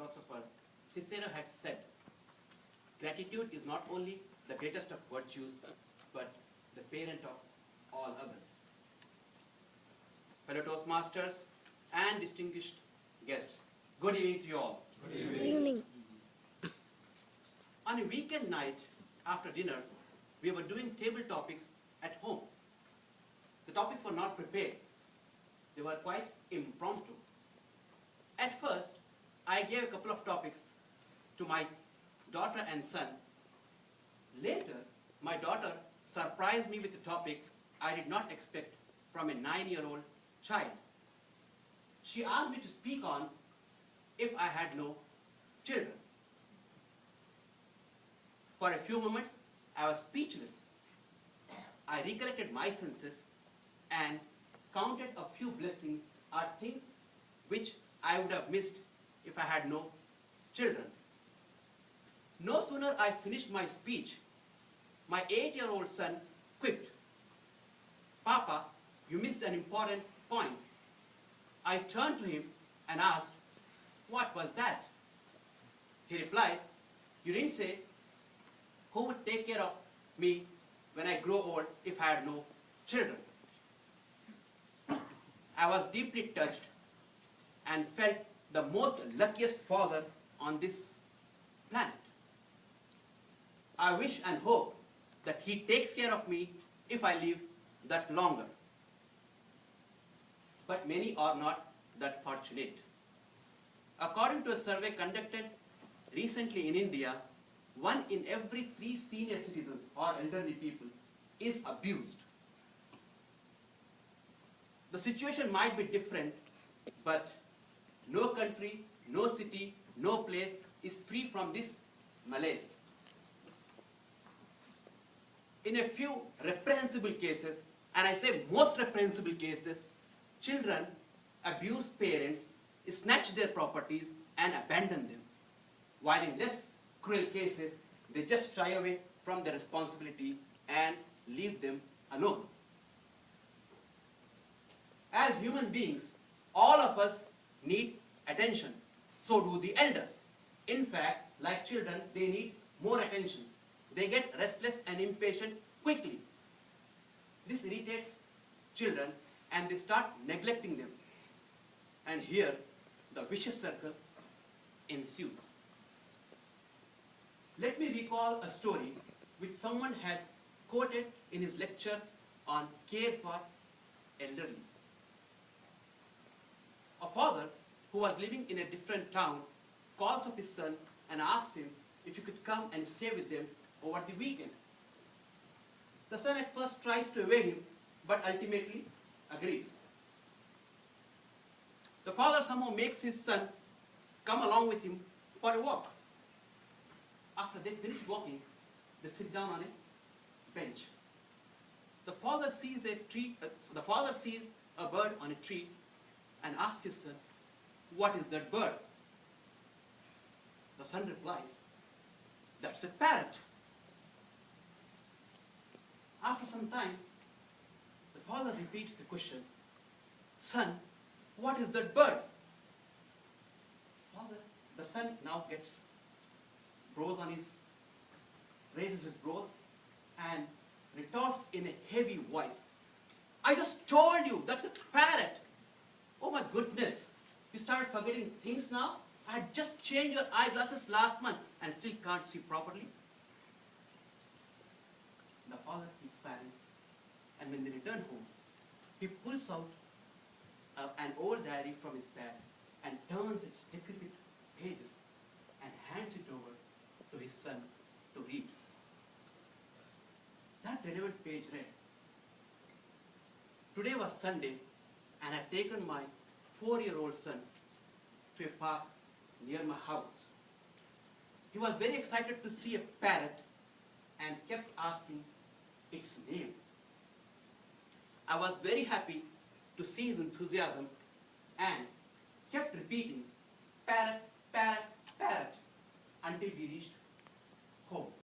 philosopher Cicero had said, gratitude is not only the greatest of virtues, but the parent of all others. Fellow Toastmasters and distinguished guests, good evening to you all. Good evening. On a weekend night after dinner, we were doing table topics at home. The topics were not prepared. They were quite impromptu. At first, I gave a couple of topics to my daughter and son. Later, my daughter surprised me with a topic I did not expect from a 9-year-old child. She asked me to speak on if I had no children. For a few moments, I was speechless. I recollected my senses and counted a few blessings or things which I would have missed if I had no children. No sooner I finished my speech, my 8-year-old son quipped, "Papa, you missed an important point." I turned to him and asked, "What was that?" He replied, "You didn't say who would take care of me when I grow old if I had no children." I was deeply touched and felt the most luckiest father on this planet. I wish and hope that he takes care of me if I live that longer. But many are not that fortunate. According to a survey conducted recently in India, 1 in every 3 senior citizens or elderly people is abused. The situation might be different, but no country, no city, no place is free from this malaise. In a few reprehensible cases, and I say most reprehensible cases, children abuse parents, snatch their properties and abandon them, while in less cruel cases, they just shy away from their responsibility and leave them alone. As human beings, all of us need attention. So do the elders. In fact, like children, they need more attention. They get restless and impatient quickly. This irritates children and they start neglecting them. And here, the vicious circle ensues. Let me recall a story which someone had quoted in his lecture on care for elderly. A father who was living in a different town calls up his son and asks him if he could come and stay with them over the weekend. The son at first tries to evade him, but ultimately agrees. The father somehow makes his son come along with him for a walk. After they finish walking, they sit down on a bench. The father sees a bird on a tree and asks his son, "What is that bird?" The son replies, "That's a parrot." After some time, the father repeats the question, "Son, what is that bird?" The son now raises his brows and retorts in a heavy voice, "I just told you, that's a parrot." "Oh my goodness, you started forgetting things now? I had just changed your eyeglasses last month and still can't see properly." The father keeps silence, and when they return home, he pulls out an old diary from his bag and turns its decrepit pages and hands it over to his son to read. That relevant page read, "Today was Sunday and I had taken my 4-year-old son to a park near my house. He was very excited to see a parrot and kept asking its name. I was very happy to see his enthusiasm and kept repeating, 'Parrot, parrot, parrot,' until we reached home."